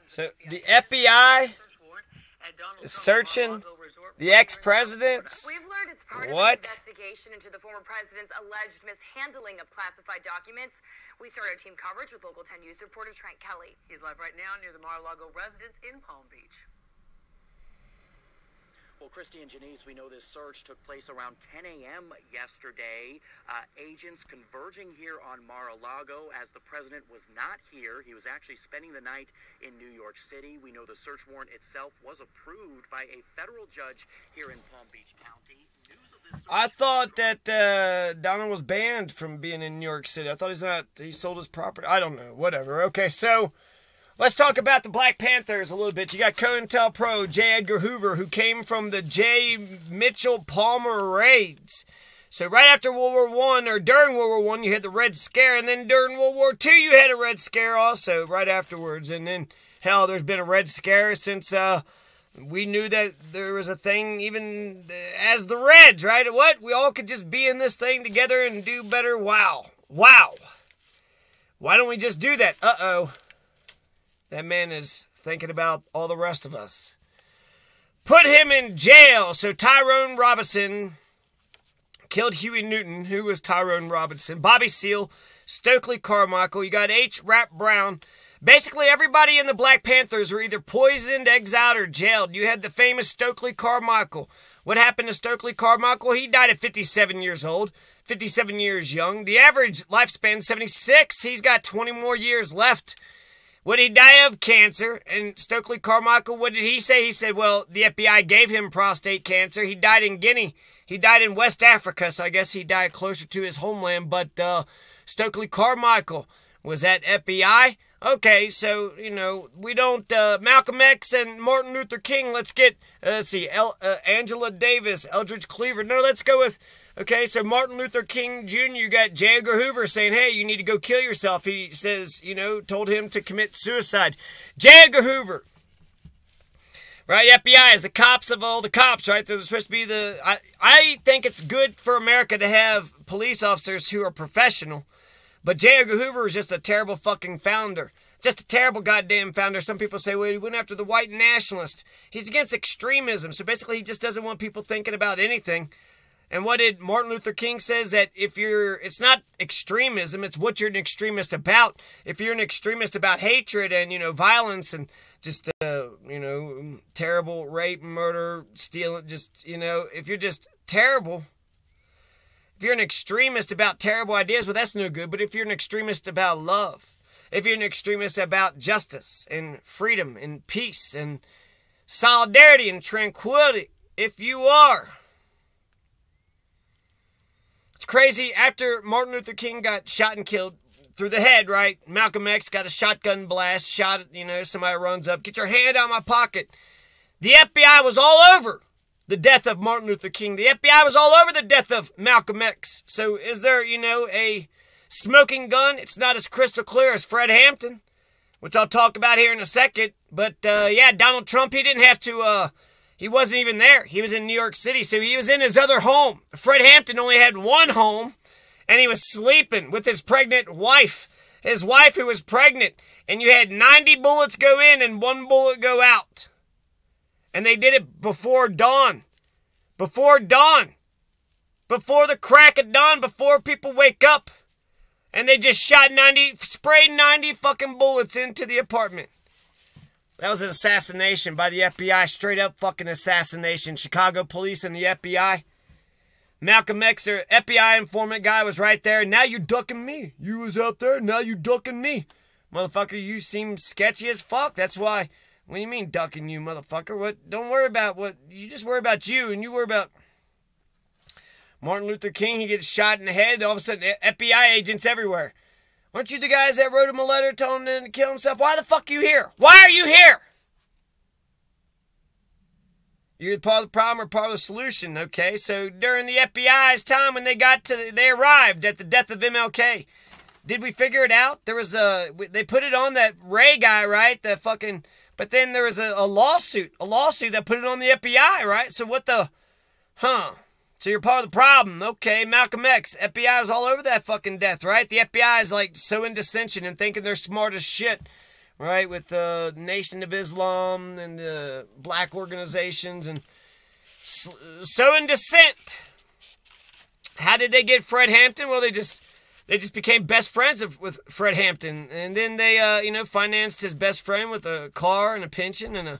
So the FBI is searching the ex-presidents. We've learned it's part of an What? investigation into the former president's alleged mishandling of classified documents. We started team coverage with Local 10 News reporter Trent Kelly. He's live right now near the Lago residence in Palm Beach. Well, Christy and Janice, we know this search took place around 10 a.m. yesterday. Agents converging here on Mar-a-Lago as the president was not here. He was actually spending the night in New York City. We know the search warrant itself was approved by a federal judge here in Palm Beach County. News of this I thought that Donald was banned from being in New York City. I thought he sold his property. I don't know. Whatever. Okay, so let's talk about the Black Panthers a little bit. You got COINTELPRO, J. Edgar Hoover, who came from the J. Mitchell Palmer raids. So right after World War I, or during World War I, you had the Red Scare, and then during World War II, you had a Red Scare also, right afterwards. And then, hell, there's been a Red Scare since we knew that there was a thing even as the Reds, right? What? We all could just be in this thing together and do better. Wow. Wow. Why don't we just do that? Uh-oh. That man is thinking about all the rest of us. Put him in jail. So Tyrone Robinson killed Huey Newton. Who was Tyrone Robinson? Bobby Seale, Stokely Carmichael. You got H. Rap Brown. Basically, everybody in the Black Panthers were either poisoned, exiled, or jailed. You had the famous Stokely Carmichael. What happened to Stokely Carmichael? He died at 57 years old. 57 years young. The average lifespan, 76. He's got 20 more years left. What did he die of? Cancer. And Stokely Carmichael, what did he say? He said, well, the FBI gave him prostate cancer. He died in Guinea. He died in West Africa, so I guess he died closer to his homeland. But Stokely Carmichael was at FBI. Okay, so, you know, we don't, Malcolm X and Martin Luther King, let's get, Angela Davis, Eldridge Cleaver. No, let's go with, okay, so Martin Luther King Jr., you got J. Edgar Hoover saying, hey, you need to go kill yourself. He says, you know, told him to commit suicide. J. Edgar Hoover, right, FBI is the cops of all the cops, right? They're supposed to be I think it's good for America to have police officers who are professional. But J. Edgar Hoover was just a terrible fucking founder. Just a terrible goddamn founder. Some people say, well, he went after the white nationalists. He's against extremism. So basically, he just doesn't want people thinking about anything. And what did Martin Luther King says? That it's not extremism, it's what you're an extremist about. If you're an extremist about hatred and, you know, violence and just, you know, terrible rape, murder, stealing, just, you know, if you're just terrible. If you're an extremist about terrible ideas, well, that's no good. But if you're an extremist about love, if you're an extremist about justice and freedom and peace and solidarity and tranquility, if you are. It's crazy. After Martin Luther King got shot and killed through the head, right? Malcolm X got a shotgun blast, shot, you know, somebody runs up, get your hand out of my pocket. The FBI was all over the death of Martin Luther King. The FBI was all over the death of Malcolm X. So is there, you know, a smoking gun? It's not as crystal clear as Fred Hampton, which I'll talk about here in a second. But, yeah, Donald Trump, he didn't have to, he wasn't even there. He was in New York City, so he was in his other home. Fred Hampton only had one home, and he was sleeping with his pregnant wife. His wife who was pregnant. And you had 90 bullets go in and 1 bullet go out. And they did it before dawn. Before dawn. Before the crack of dawn. Before people wake up. And they just sprayed 90 fucking bullets into the apartment. That was an assassination by the FBI. Straight up fucking assassination. Chicago police and the FBI. Malcolm X, their FBI informant guy, was right there. Now you ducking me. You was out there. Now you ducking me. Motherfucker, you seem sketchy as fuck. That's why. What do you mean ducking you, motherfucker? What? Don't worry about what. You just worry about you, and you worry about Martin Luther King. He gets shot in the head. All of a sudden, FBI agents everywhere. Aren't you the guys that wrote him a letter telling him to kill himself? Why the fuck are you here? Why are you here? You're part of the problem or part of the solution, okay? So during the FBI's time when they arrived at the death of MLK, did we figure it out? There was they put it on that Ray guy, right? The fucking. But then there was a lawsuit that put it on the FBI, right? So what the, So you're part of the problem. Okay, Malcolm X, FBI was all over that fucking death, right? The FBI is like so in dissension and thinking they're smart as shit. right, with the Nation of Islam and the black organizations and sowing dissent. How did they get Fred Hampton? Well, they just became best friends with Fred Hampton, and then they financed his best friend with a car and a pension, and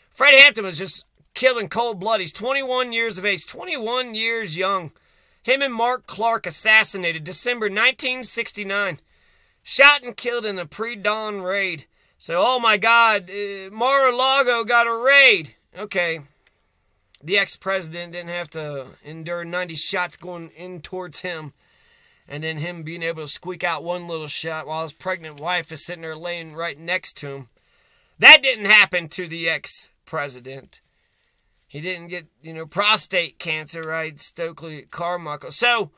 Fred Hampton was just killed in cold blood. He's 21 years of age, 21 years young. Him and Mark Clark assassinated December 1969. Shot and killed in a pre-dawn raid. So, oh my God, Mar-a-Lago got a raid. Okay. The ex-president didn't have to endure 90 shots going in towards him. And then him being able to squeak out one little shot while his pregnant wife is sitting there laying right next to him. That didn't happen to the ex-president. He didn't get, prostate cancer, right? Stokely Carmichael. So,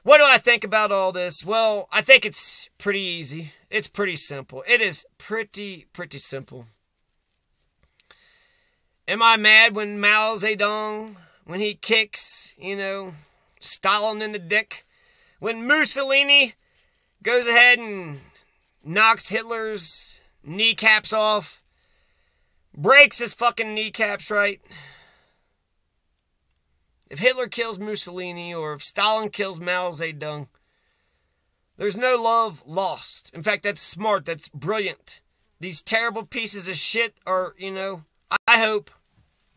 what do I think about all this? Well, I think it's pretty easy. It's pretty simple. It is pretty simple. Am I mad when Mao Zedong, when he kicks, Stalin in the dick? When Mussolini goes ahead and knocks Hitler's kneecaps off, breaks his fucking kneecaps, right? If Hitler kills Mussolini or if Stalin kills Mao Zedong, there's no love lost. In fact, that's smart. That's brilliant. These terrible pieces of shit are, I hope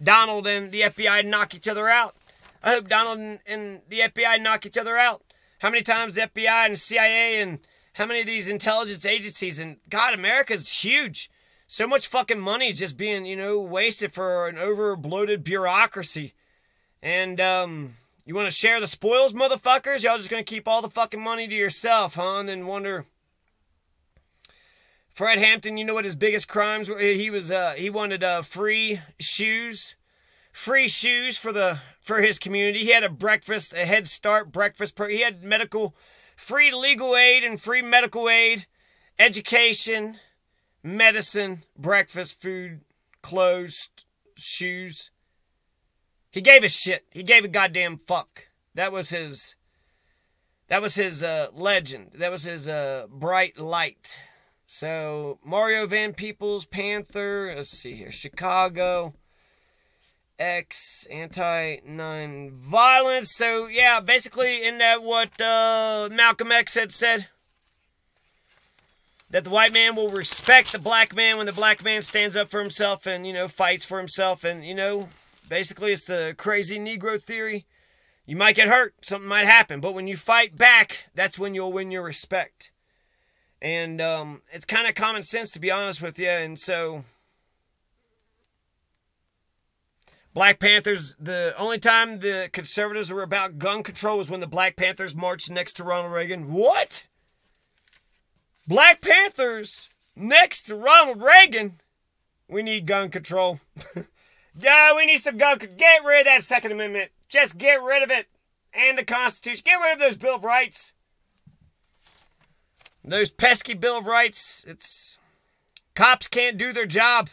Donald and the FBI knock each other out. I hope Donald and the FBI knock each other out. How many times the FBI and the CIA and how many of these intelligence agencies, and God, America's huge. So much fucking money is just being, wasted for an over-bloated bureaucracy. And, you want to share the spoils, motherfuckers? Y'all just going to keep all the fucking money to yourself, huh? And then wonder... Fred Hampton, you know what his biggest crimes were? He wanted free shoes. Free shoes for his community. He had a Head Start breakfast. He had free legal aid and free medical aid, education, medicine, breakfast, food, clothes, shoes. He gave a shit. He gave a goddamn fuck. That was his legend. That was his bright light. So, Mario Van Peebles, Panther, let's see here, Chicago, X, anti-non-violence. So, yeah, basically, isn't that what Malcolm X had said? That the white man will respect the black man when the black man stands up for himself and, fights for himself. And, basically it's the crazy Negro theory. You might get hurt, something might happen, but when you fight back, that's when you'll win your respect. And it's kind of common sense, to be honest with you. And so, Black Panthers, the only time the conservatives were about gun control was when the Black Panthers marched next to Ronald Reagan. What? Black Panthers next to Ronald Reagan? We need gun control. Yeah, we need some gun control. Get rid of that Second Amendment. Just get rid of it. And the Constitution. Get rid of those Bill of Rights. Those pesky Bill of Rights. Cops can't do their job.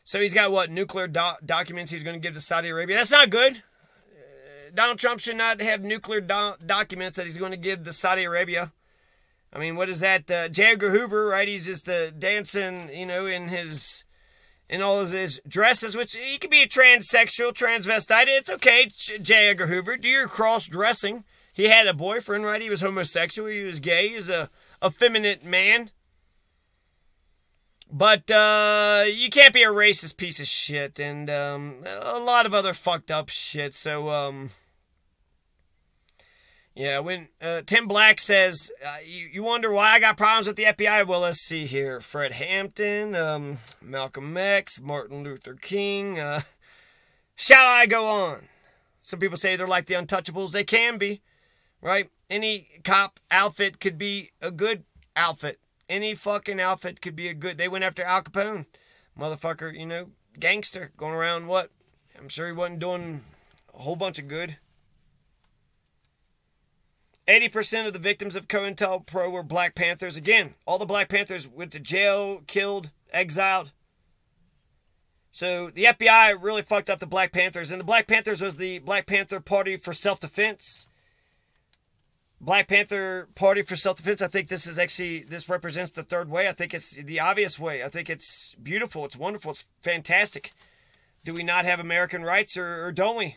So he's got what? Nuclear documents he's going to give to Saudi Arabia. That's not good. Donald Trump should not have nuclear documents that he's going to give to Saudi Arabia. I mean, what is that? J. Edgar Hoover, right? He's just dancing, in all of his dresses, which he could be a transsexual, transvestite. It's okay, J. Edgar Hoover. Do your cross-dressing. He had a boyfriend, right? He was homosexual. He was gay. He was a effeminate man. But you can't be a racist piece of shit. And a lot of other fucked up shit. So, yeah, when Tim Black says, you wonder why I got problems with the FBI? Well, let's see here. Fred Hampton, Malcolm X, Martin Luther King. Shall I go on? Some people say they're like the Untouchables. They can be, right? Any cop outfit could be a good outfit. Any fucking outfit could be a good... They went after Al Capone. Motherfucker, gangster. Going around what? I'm sure he wasn't doing a whole bunch of good. 80% of the victims of COINTELPRO were Black Panthers. Again, all the Black Panthers went to jail, killed, exiled. So the FBI really fucked up the Black Panthers, and the Black Panthers was the Black Panther Party for Self-Defense. Black Panther Party for Self-Defense, I think this represents the third way. I think it's the obvious way. I think it's beautiful. It's wonderful. It's fantastic. Do we not have American rights, or don't we?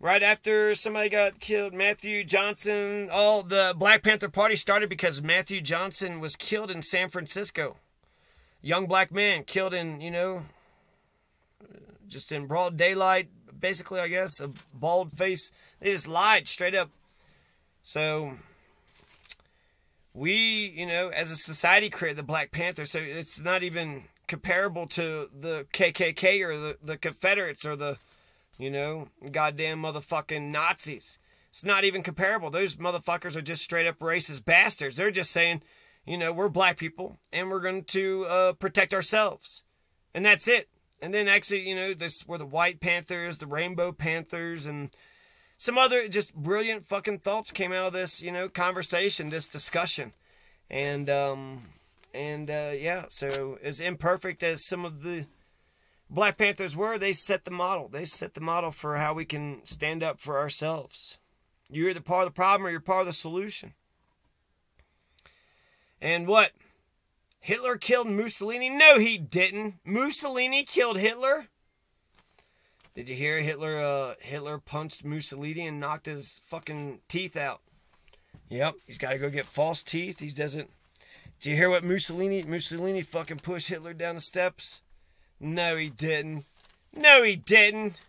Right after somebody got killed, Matthew Johnson. Oh, the Black Panther Party started because Matthew Johnson was killed in San Francisco. Young black man killed in, just in broad daylight, basically, I guess. A bald face. They just lied straight up. So, we, as a society created the Black Panther. So, it's not even comparable to the KKK or the Confederates or the goddamn motherfucking Nazis. It's not even comparable. Those motherfuckers are just straight up racist bastards. They're just saying, we're black people and we're going to protect ourselves. And that's it. And then actually, this were the White Panthers, the Rainbow Panthers, and some other just brilliant fucking thoughts came out of this, conversation, this discussion. And yeah, so as imperfect as some of the Black Panthers were, they set the model. They set the model for how we can stand up for ourselves. You're either part of the problem or you're part of the solution. And what? Hitler killed Mussolini? No, he didn't. Mussolini killed Hitler? Did you hear Hitler punched Mussolini and knocked his fucking teeth out? Yep, he's got to go get false teeth. He doesn't. Did you hear what Mussolini fucking pushed Hitler down the steps? No, he didn't. No, he didn't.